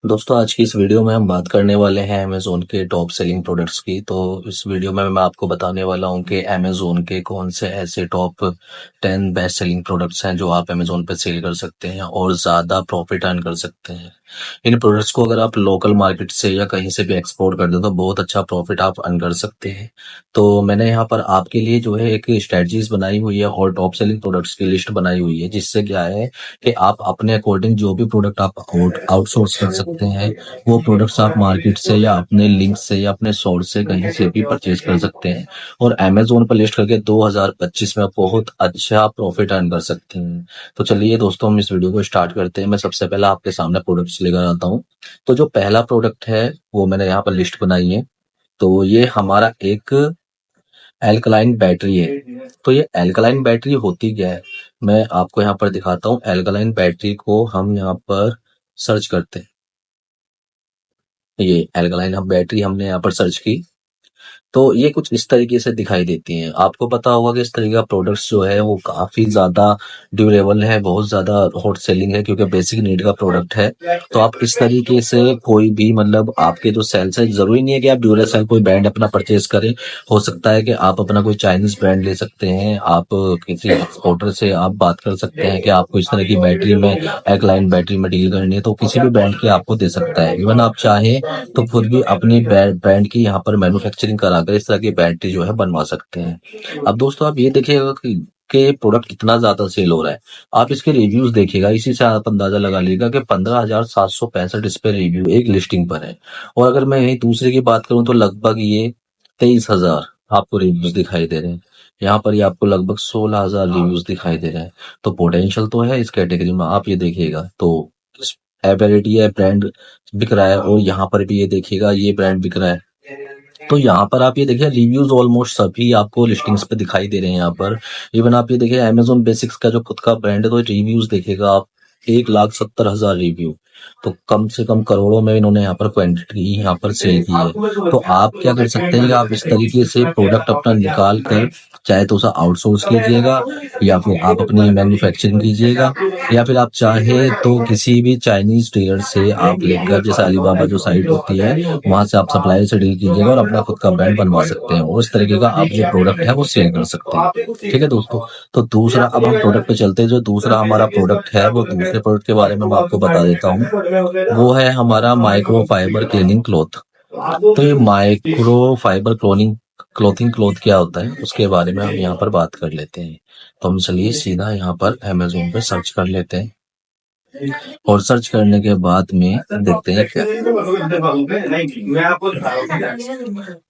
दोस्तों आज की इस वीडियो में हम बात करने वाले हैं अमेज़न के टॉप सेलिंग प्रोडक्ट्स की। तो इस वीडियो में मैं आपको बताने वाला हूं कि अमेज़न के कौन से ऐसे टॉप 10 बेस्ट सेलिंग प्रोडक्ट्स हैं जो आप अमेज़न पे सेल कर सकते हैं और ज़्यादा प्रॉफिट अर्न कर सकते हैं। इन प्रोडक्ट्स को अगर आप लोकल मार्केट से या कहीं से भी एक्सपोर्ट कर दें तो बहुत अच्छा प्रॉफिट आप अर्न कर सकते हैं। तो मैंने यहाँ पर आपके लिए जो है एक स्ट्रेटजीज बनाई हुई है और टॉप सेलिंग प्रोडक्ट्स की लिस्ट बनाई हुई है, जिससे क्या है कि आप अपने अकॉर्डिंग जो भी प्रोडक्ट आप आउटसोर्स कर सकते हैं वो प्रोडक्ट्स आप मार्केट से या अपने लिंक से या अपने सोर्स से कहीं से भी परचेज कर सकते हैं और अमेज़न पर लिस्ट करके 2025 में आप बहुत अच्छा प्रॉफिट अर्न कर सकते हैं। तो चलिए दोस्तों हम इस वीडियो को स्टार्ट करते हैं। मैं सबसे पहले आपके सामने प्रोडक्ट्स लेकर आता हूँ। तो जो पहला प्रोडक्ट है वो मैंने यहाँ पर लिस्ट बनाई है। तो ये हमारा एक एल्कलाइन बैटरी है। तो ये एल्कलाइन बैटरी होती क्या है, मैं आपको यहाँ पर दिखाता हूँ। एल्कलाइन बैटरी को हम यहाँ पर सर्च करते हैं। ये एल्कलाइन हम बैटरी हमने यहाँ पर सर्च की तो ये कुछ इस तरीके से दिखाई देती हैं। आपको पता होगा कि इस तरीके का प्रोडक्ट्स जो है वो काफी ज्यादा ड्यूरेबल है, बहुत ज्यादा हॉट सेलिंग है क्योंकि बेसिक नीड का प्रोडक्ट है। तो आप इस तरीके से कोई भी मतलब आपके जो सेल्स है, जरूरी नहीं है कि आप ड्यूरासेल कोई ब्रांड अपना परचेज करें। हो सकता है कि आप अपना कोई चाइनीज ब्रांड ले सकते हैं। आप किसी एक्सपोर्टर से आप बात कर सकते हैं कि आपको इस तरह की बैटरी में एल्कलाइन बैटरी में डील करनी है, तो किसी भी ब्रांड की आपको दे सकता है। इवन आप चाहे तो खुद भी अपनी ब्रांड की यहाँ पर मैन्युफैक्चरिंग कराकर इस तरह की बैटरी जो है बनवा सकते हैं। अब दोस्तों आप ये देखिएगा कि प्रोडक्ट कितना ज्यादा सेल हो रहा है। आप इसके रिव्यूज देखिएगा, इसी से आप अंदाजा लगा लीजिएगा कि 15,765 इस पे रिव्यू एक लिस्टिंग पर है। और अगर मैं यही दूसरे की बात करूं तो लगभग ये 23,000 आपको रिव्यूज दिखाई दे रहे हैं। यहाँ पर ये आपको लगभग 16,000 रिव्यूज दिखाई दे रहे हैं। तो पोटेंशियल तो है इस कैटेगरी में, आप ये देखिएगा। तो एबिलिटी है, ब्रांड बिक रहा है और यहाँ पर भी ये देखिएगा ये ब्रांड बिक रहा है। तो यहाँ पर आप ये देखिए रिव्यूज ऑलमोस्ट सभी आपको लिस्टिंग्स पे दिखाई दे रहे हैं यहाँ पर। इवन आप ये देखिए अमेज़न बेसिक्स का जो खुद का ब्रांड है तो रिव्यूज देखिएगा आप 1,70,000 रिव्यू। तो कम से कम करोड़ों में इन्होंने यहाँ पर क्वांटिटी यहाँ पर सेल की है। तो आप क्या कर सकते हैं कि आप इस तरीके से प्रोडक्ट अपना निकाल कर चाहे तो उसे आउटसोर्स कीजिएगा या फिर आप अपनी मैन्युफैक्चरिंग कीजिएगा या फिर आप चाहे तो किसी भी चाइनीज डीलर से आप लेकर, जैसे अलीबाबा जो साइट होती है वहां से आप सप्लायर से डील कीजिएगा और अपना खुद का ब्रांड बनवा सकते हैं और इस तरीके का आप जो प्रोडक्ट है वो सेल कर सकते हैं। ठीक है दोस्तों। तो दूसरा अब हम प्रोडक्ट पे चलते हैं। जो दूसरा हमारा प्रोडक्ट है वो दूसरे प्रोडक्ट के बारे में मैं आपको बता देता हूँ। वो है हमारा माइक्रो फाइबर क्लीनिंग क्लॉथ। तो ये माइक्रो फाइबर क्लोथिंग क्लॉथ क्या होता है उसके बारे में हम यहाँ पर बात कर लेते हैं। तो हम चलिए सीधा यहाँ पर अमेज़न पे सर्च कर लेते हैं और सर्च करने के बाद में देखते हैं क्या।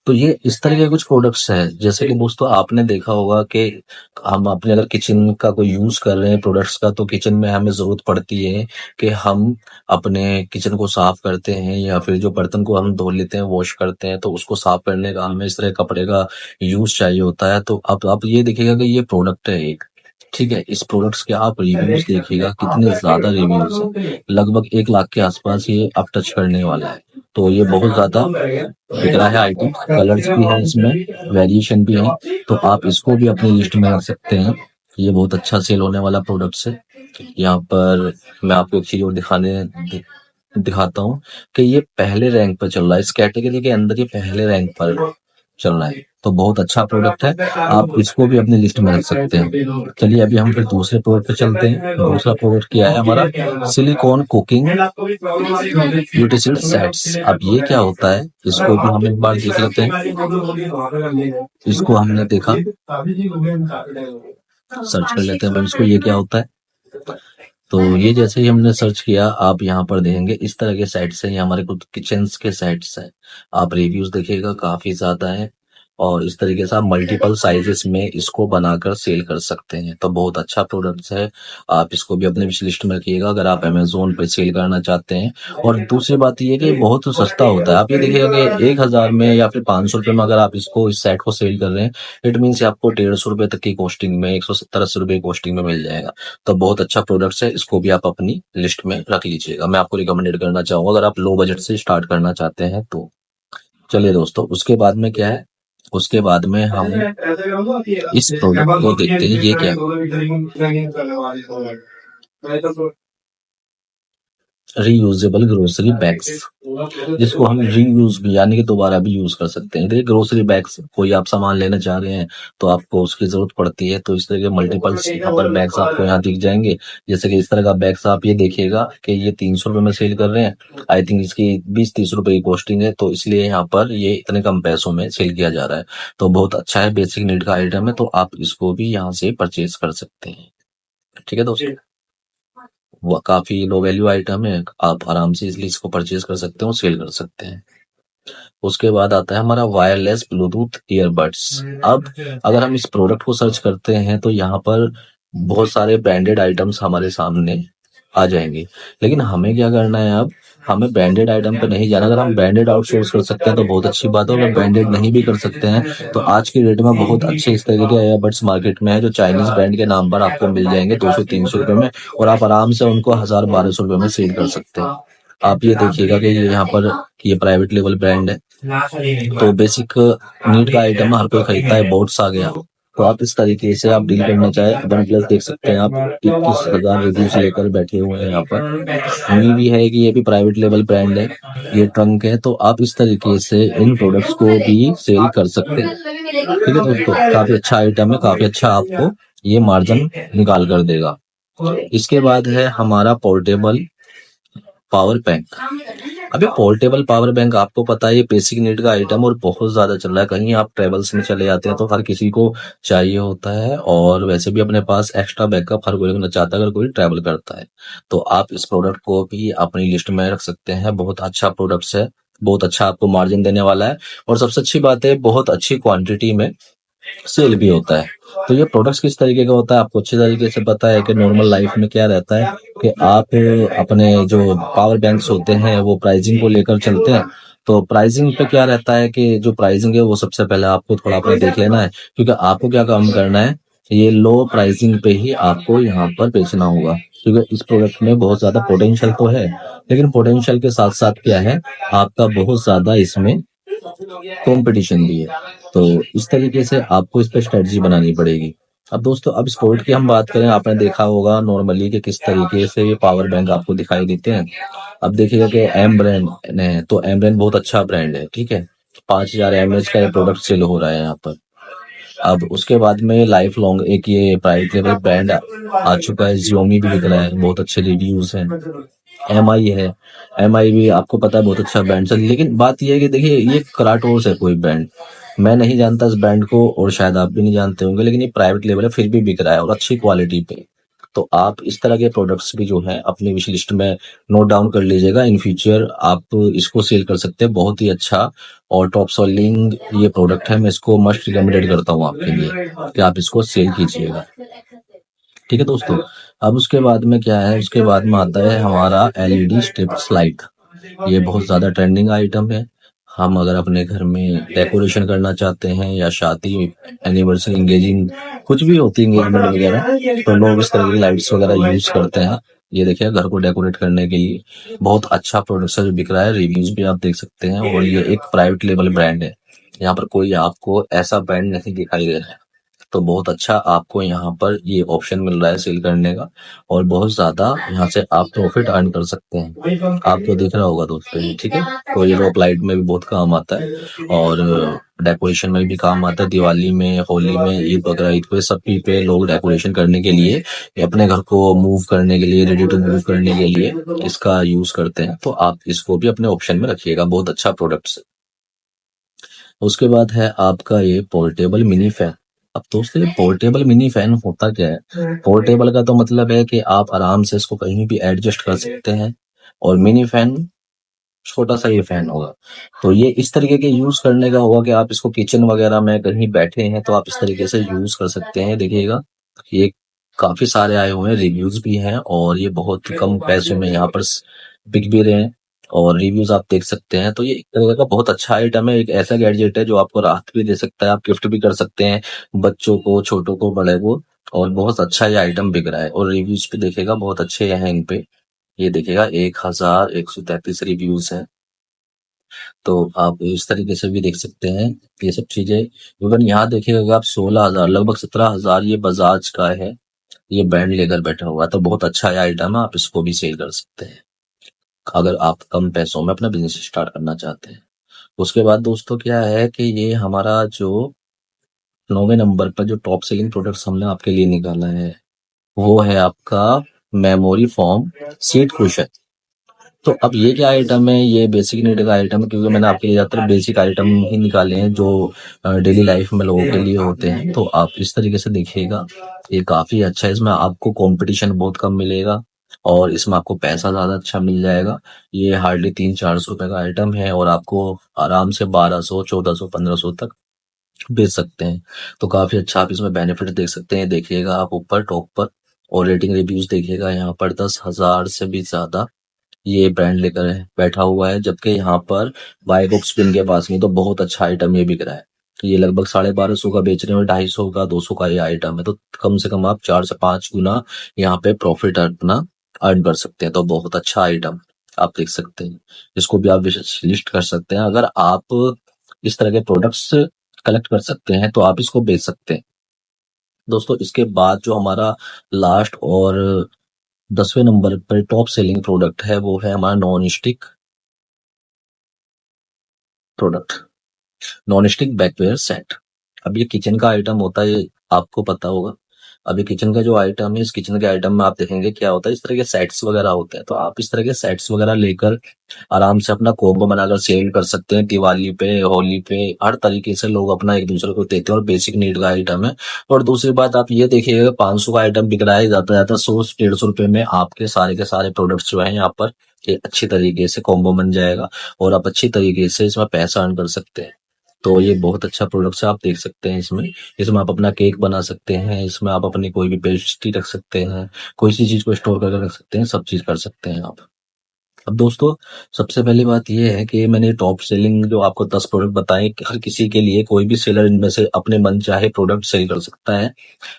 तो ये इस तरह के कुछ प्रोडक्ट्स हैं, जैसे कि दोस्तों आपने देखा होगा कि हम अपने अगर किचन का कोई यूज कर रहे हैं प्रोडक्ट्स का, तो किचन में हमें जरूरत पड़ती है कि हम अपने किचन को साफ करते हैं या फिर जो बर्तन को हम धो लेते हैं, वॉश करते हैं, तो उसको साफ करने का हमें इस तरह कपड़े का यूज चाहिए होता है। तो अब आप ये देखिएगा कि ये प्रोडक्ट है एक, ठीक है। इस प्रोडक्ट्स के आप रिव्यूज देखिएगा कितने ज्यादा रिव्यूज हैं, लगभग 1 लाख के आसपास ये अब टच करने वाला है। तो ये बहुत ज्यादा बिक रहा है आइटम, कलर्स भी हैं इसमें, वेरिएशन भी है। तो आप इसको भी अपनी लिस्ट में रख सकते हैं। ये बहुत अच्छा सेल होने वाला प्रोडक्ट्स है। यहाँ पर मैं आपको एक चीज और दिखाता हूँ कि ये पहले रैंक पर चल रहा है, इस कैटेगरी के अंदर ये पहले रैंक पर चल रहा है। तो बहुत अच्छा प्रोडक्ट है, आप इसको भी अपनी लिस्ट में रख सकते हैं। चलिए अभी हम फिर दूसरे प्रोडक्ट पे चलते हैं। दूसरा प्रोडक्ट क्या है हमारा, सिलिकॉन कुकिंग यूटेंसिल सेट्स। अब ये क्या होता है इसको भी हम एक बार देख लेते हैं। इसको हमने देखा, सर्च कर लेते हैं अब इसको, ये क्या होता है। तो ये जैसे ही हमने सर्च किया आप यहाँ पर देखेंगे इस तरह के साइट्स हैं, ये हमारे कुछ किचन्स के साइट्स हैं। आप रिव्यूज देखिएगा काफी ज्यादा है और इस तरीके से आप मल्टीपल साइजेस में इसको बनाकर सेल कर सकते हैं। तो बहुत अच्छा प्रोडक्ट्स है, आप इसको भी अपने विश लिस्ट में रखिएगा अगर आप अमेज़न पे सेल करना चाहते हैं। और दूसरी बात ये कि बहुत सस्ता होता है। आप ये देखिएगा कि 1,000 में या फिर 500 रुपए में अगर आप इसको इस सेट को सेल कर रहे हैं, इट मीन्स आपको 150 रुपए तक की कॉस्टिंग में, 170-80 रुपए की कॉस्टिंग में मिल जाएगा। तो बहुत अच्छा प्रोडक्ट्स है, इसको भी आप अपनी लिस्ट में रख लीजिएगा। मैं आपको रिकमेंडेड करना चाहूंगा अगर आप लो बजट से स्टार्ट करना चाहते हैं तो। चलिए दोस्तों उसके बाद में क्या है, उसके बाद में हम इस प्रोडक्ट को देखते हैं। ये क्या है, रीयूजेबल ग्रोसरी बैग्स, जिसको हम रीयूज भी यानी कि दोबारा भी यूज कर सकते हैं। देखिए ग्रोसरी बैग्स, कोई आप सामान लेना चाह रहे हैं तो आपको उसकी जरूरत पड़ती है, तो इस तरह के मल्टीपल्स यहाँ पर बैग्स आपको यहाँ दिख जाएंगे। जैसे कि इस तरह का बैग्स आप ये देखिएगा कि ये 300 रुपए में सेल कर रहे हैं। आई थिंक इसकी 20-30 रुपए की कॉस्टिंग है, तो इसलिए यहाँ पर ये इतने कम पैसों में सेल किया जा रहा है। तो बहुत अच्छा है, बेसिक नीड का आइटम है, तो आप इसको भी यहाँ से परचेज कर सकते हैं। ठीक है दोस्तों, वो काफी लो वैल्यू आइटम है, आप आराम से इसलिए इसको परचेज कर सकते हैं और सेल कर सकते हैं। उसके बाद आता है हमारा वायरलेस ब्लूटूथ ईयरबड्स। अब अगर हम इस प्रोडक्ट को सर्च करते हैं तो यहाँ पर बहुत सारे ब्रांडेड आइटम्स हमारे सामने आ जाएंगे, लेकिन हमें क्या करना है, अब हमें ब्रांडेड आइटम पे नहीं जाना। अगर हम ब्रांडेड आउटसोर्स कर सकते हैं तो बहुत अच्छी बात है, अगर ब्रांडेड नहीं भी कर सकते हैं तो आज की डेट में बहुत अच्छे इस तरीके के ईयरबड्स मार्केट में है जो चाइनीज ब्रांड के नाम पर आपको मिल जाएंगे 200-300 रुपए में, और आप आराम से उनको 1000-1200 रुपए में सेल कर सकते हैं। आप ये देखिएगा कि ये यहाँ पर ये प्राइवेट लेवल ब्रांड है, तो बेसिक नीड का आइटम हर कोई खरीदता है, बोट्स आ गया। तो आप इस तरीके से आप डील करना चाहे वन प्लस देख सकते हैं, आप 21,000 रिव्यूज लेकर बैठे हुए हैं यहाँ पर। उम्मीद भी है कि ये भी प्राइवेट लेवल ब्रांड है, ये ट्रंक है, तो आप इस तरीके से इन प्रोडक्ट्स को भी सेल कर सकते हैं। ठीक है दोस्तों, काफी अच्छा आइटम है, काफी अच्छा आपको ये मार्जिन निकाल कर देगा। इसके बाद है हमारा पोर्टेबल पावर बैंक। अभी पोर्टेबल पावर बैंक आपको पता है ये बेसिक नीड का आइटम और बहुत ज्यादा चल रहा है। कहीं आप ट्रेवल्स में चले जाते हैं तो हर किसी को चाहिए होता है, और वैसे भी अपने पास एक्स्ट्रा बैकअप हर कोई रखना चाहता है अगर कोई ट्रैवल करता है। तो आप इस प्रोडक्ट को भी अपनी लिस्ट में रख सकते हैं, बहुत अच्छा प्रोडक्ट है, बहुत अच्छा आपको मार्जिन देने वाला है, और सबसे अच्छी बात है बहुत अच्छी क्वांटिटी में सेल भी होता है। तो ये प्रोडक्ट्स किस तरीके का होता है आपको अच्छी तरीके से पता है कि नॉर्मल लाइफ में क्या रहता है कि आप अपने जो पावर बैंक्स होते हैं वो प्राइसिंग को लेकर चलते हैं। तो प्राइसिंग पे क्या रहता है कि जो प्राइसिंग है वो सबसे पहले आपको थोड़ा अपना देख लेना है, क्योंकि आपको क्या काम करना है, ये लो प्राइसिंग पे ही आपको यहाँ पर बेचना होगा, क्योंकि इस प्रोडक्ट में बहुत ज्यादा पोटेंशियल तो है, लेकिन पोटेंशियल के साथ साथ क्या है, आपका बहुत ज्यादा इसमें कंपटीशन भी है। तो इस तरीके से आपको इस पर स्ट्रेटजी बनानी पड़ेगी। अब दोस्तों, अब स्पोर्ट की हम बात करें, आपने देखा होगा नॉर्मली कि किस तरीके से ये पावर बैंक आपको दिखाई देते हैं। अब देखिएगा कि एम ब्रांड है, तो एम ब्रांड बहुत अच्छा ब्रांड है, ठीक है, 5000 mAh का ये प्रोडक्ट सेल हो रहा है यहाँ पर। अब उसके बाद में लाइफ लॉन्ग एक ये प्राइवेट लेवल ब्रांड आ चुका है, जियोमी भी बिक रहा है, बहुत अच्छे रिव्यूज हैं। एम आई है, एम आई भी आपको पता है बहुत अच्छा ब्रांड है, लेकिन बात यह है कि देखिए ये कराटोस है कोई ब्रांड, मैं नहीं जानता इस ब्रांड को और शायद आप भी नहीं जानते होंगे, लेकिन ये प्राइवेट लेवल है फिर भी बिक रहा है और अच्छी क्वालिटी पे। तो आप इस तरह के प्रोडक्ट्स भी जो है अपनी विश लिस्ट में नोट डाउन कर लीजिएगा, इन फ्यूचर आप इसको सेल कर सकते हैं, बहुत ही अच्छा और टॉप सेलिंग ये प्रोडक्ट है। मैं इसको मस्ट रिकमेंडेड करता हूँ आपके लिए कि आप इसको सेल कीजिएगा। ठीक है दोस्तों, अब उसके बाद में क्या है, उसके बाद में आता है हमारा एलईडी स्ट्रिप्स लाइट। ये बहुत ज्यादा ट्रेंडिंग आइटम है। हम अगर अपने घर में डेकोरेशन करना चाहते हैं या शादी, एनिवर्सरी, इंगेजिंग, कुछ भी होती है इंगेजमेंट वगैरह, तो लोग इस तरह की लाइट्स वगैरह यूज करते हैं। ये देखिए घर को डेकोरेट करने के लिए बहुत अच्छा प्रोडक्ट है, बिक रहा है, रिव्यूज भी आप देख सकते हैं, और ये एक प्राइवेट लेवल ब्रांड है, यहाँ पर कोई आपको ऐसा ब्रांड नहीं दिखाई दे रहा है। तो बहुत अच्छा आपको यहाँ पर ये ऑप्शन मिल रहा है सेल करने का, और बहुत ज्यादा यहाँ से आप प्रॉफिट अर्न कर सकते हैं। आपको दिख रहा होगा दोस्तों ये, ठीक है, तो ये रोप लाइट में भी बहुत काम आता है, और डेकोरेशन में भी काम आता है, दिवाली में, होली में, ईद वगैरह, ईद पे सब पे लोग डेकोरेशन करने के लिए, अपने घर को मूव करने के लिए, रेडी टू मूव करने के लिए इसका यूज करते हैं। तो आप इसको भी अपने ऑप्शन में रखिएगा, बहुत अच्छा प्रोडक्ट है। उसके बाद है आपका ये पोर्टेबल मिनी फैन। अब दोस्तों ये पोर्टेबल मिनी फैन होता क्या है, पोर्टेबल का तो मतलब है कि आप आराम से इसको कहीं भी एडजस्ट कर सकते हैं, और मिनी फैन छोटा सा ये फैन होगा। तो ये इस तरीके के यूज करने का होगा कि आप इसको किचन वगैरह में कहीं बैठे हैं तो आप इस तरीके से यूज कर सकते हैं। देखिएगा ये काफी सारे आए हुए हैं, रिव्यूज भी हैं, और ये बहुत ही कम पैसों में यहाँ पर बिक भी रहे हैं, और रिव्यूज आप देख सकते हैं। तो ये एक तरह का बहुत अच्छा आइटम है, एक ऐसा गैजेट है जो आपको राहत भी दे सकता है, आप गिफ्ट भी कर सकते हैं बच्चों को, छोटों को, बड़े को, और बहुत अच्छा ये आइटम बिक रहा है, और रिव्यूज भी देखिएगा बहुत अच्छे हैं इन पे। ये देखिएगा 1133 रिव्यूज हैं। तो आप इस तरीके से भी देख सकते हैं ये सब चीजें। इवन यहाँ देखिएगा आप 16,000, लगभग 17,000 ये बजाज का है, ये बैंड लेकर बैठा हुआ है, तो बहुत अच्छा आइटम है, आप इसको भी सेल कर सकते हैं। अगर आप कम पैसों में अपना बिजनेस स्टार्ट करना चाहते हैं। उसके बाद दोस्तों क्या है कि ये हमारा जो 9वें नंबर पर जो टॉप सेलिंग प्रोडक्ट्स हमने आपके लिए निकाला है, वो है आपका मेमोरी फोम सीट कुशन। तो अब ये क्या आइटम है, ये बेसिक नीड का आइटम है, क्योंकि मैंने आपके लिए ज़्यादातर बेसिक आइटम ही निकाले हैं जो डेली लाइफ में लोगों के लिए होते हैं। तो आप इस तरीके से देखिएगा, ये काफ़ी अच्छा है, इसमें आपको कंपटीशन बहुत कम मिलेगा और इसमें आपको पैसा ज़्यादा अच्छा मिल जाएगा। ये हार्डली 300-400 रुपए का आइटम है और आपको आराम से 1200, 1400, 1500 तक बेच सकते हैं। तो काफ़ी अच्छा आप इसमें बेनिफिट देख सकते हैं। देखिएगा आप ऊपर टॉप पर, और रेटिंग रिव्यूज़ देखिएगा यहाँ पर 10,000 से भी ज़्यादा ये ब्रांड लेकर बैठा हुआ है, जबकि यहाँ पर बाय बुक स्पिन के पास में तो बहुत अच्छा आइटम ये बिक रहा है। ये लगभग 1250 का बेच रहे हैं और 250 का 200 का ये आइटम है, तो कम से कम आप 4 से 5 गुना यहाँ पे प्रॉफिट अपना अर्न कर सकते हैं। तो बहुत अच्छा आइटम आप देख सकते हैं, इसको भी आप लिस्ट कर सकते हैं। अगर आप इस तरह के प्रोडक्ट्स कलेक्ट कर सकते हैं तो आप इसको बेच सकते हैं। दोस्तों इसके बाद जो हमारा लास्ट और 10वें नंबर पर टॉप सेलिंग प्रोडक्ट है, वो है हमारा non stick product, non stick bakeware set. अब ये किचन का आइटम होता है, ये आपको पता होगा। अब ये किचन का जो आइटम है, इस किचन के आइटम में आप देखेंगे क्या होता है, इस तरह के सेट्स वगैरह होते हैं। तो आप इस तरह के सेट्स वगैरह लेकर आराम से अपना कोम्बो बनाकर सेल कर सकते हैं। दिवाली पे, होली पे, हर तरीके से लोग अपना एक दूसरे को देते हैं और बेसिक नीड का आइटम है। और दूसरी बात आप ये देखिएगा, 500 का आइटम बिक रहा है, जाता जाता 100-150 रुपए में आपके सारे के सारे प्रोडक्ट्स जो है यहाँ पर ये अच्छी तरीके से कॉम्बो बन जाएगा और आप अच्छी तरीके से इसमें पैसा अर्न कर सकते हैं। तो ये बहुत अच्छा प्रोडक्ट है, आप देख सकते हैं इसमें। इसमें आप अपना केक बना सकते हैं, इसमें आप अपनी कोई भी पेस्ट्री रख सकते हैं, कोई सी चीज को स्टोर करके रख सकते हैं, सब चीज कर सकते हैं आप। अब दोस्तों सबसे पहली बात ये है कि मैंने टॉप सेलिंग जो आपको 10 प्रोडक्ट बताए, हर किसी के लिए कोई भी सेलर इनमें से अपने मन चाहे प्रोडक्ट सेल कर सकता है।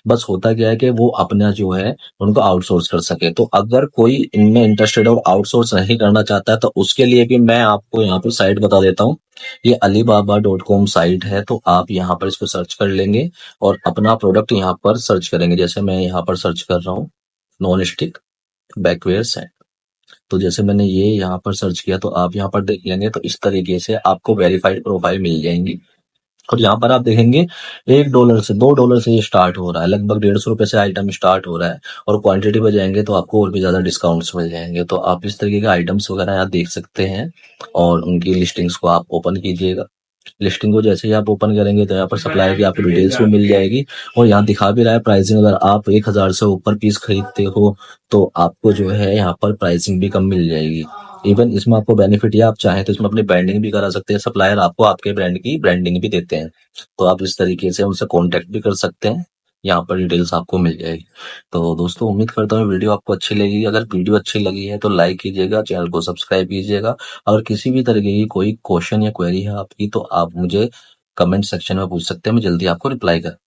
बस होता क्या है कि वो अपना जो है उनको आउटसोर्स कर सके। तो अगर कोई इनमें इंटरेस्टेड और आउटसोर्स नहीं करना चाहता है तो उसके लिए भी मैं आपको यहाँ पर साइट बता देता हूँ। ये alibaba.com साइट है, तो आप यहाँ पर इसको सर्च कर लेंगे और अपना प्रोडक्ट यहाँ पर सर्च करेंगे। जैसे मैं यहाँ पर सर्च कर रहा हूँ नॉन स्टिक बैकवेयर सेट, तो जैसे मैंने ये यहाँ पर सर्च किया तो आप यहाँ पर देख लेंगे तो इस तरीके से आपको वेरीफाइड प्रोफाइल मिल जाएंगी। और यहाँ पर आप देखेंगे $1 से $2 से ये स्टार्ट हो रहा है, लगभग 150 रुपए से आइटम स्टार्ट हो रहा है। और क्वांटिटी पे जाएंगे तो आपको और भी ज्यादा डिस्काउंट्स मिल जाएंगे। तो आप इस तरीके के आइटम्स वगैरह यहाँ देख सकते हैं और उनकी लिस्टिंग्स को आप ओपन कीजिएगा। लिस्टिंग को जैसे ही आप ओपन करेंगे तो यहाँ पर सप्लायर की आपको डिटेल्स भी मिल जाएगी और यहाँ दिखा भी रहा है प्राइसिंग। अगर आप 1,000 से ऊपर पीस खरीदते हो तो आपको जो है यहाँ पर प्राइसिंग भी कम मिल जाएगी। इवन इसमें आपको बेनिफिट ये, आप चाहें तो इसमें अपनी ब्रांडिंग भी करा सकते हैं, सप्लायर आपको आपके ब्रांड की ब्रांडिंग भी देते हैं। तो आप इस तरीके से उनसे कॉन्टेक्ट भी कर सकते हैं, यहाँ पर डिटेल्स आपको मिल जाएगी। तो दोस्तों उम्मीद करता हूँ वीडियो आपको अच्छी लगी। अगर वीडियो अच्छी लगी है तो लाइक कीजिएगा, चैनल को सब्सक्राइब कीजिएगा। अगर किसी भी तरीके की कोई क्वेश्चन या क्वेरी है आपकी तो आप मुझे कमेंट सेक्शन में पूछ सकते हैं, मैं जल्दी आपको रिप्लाई कर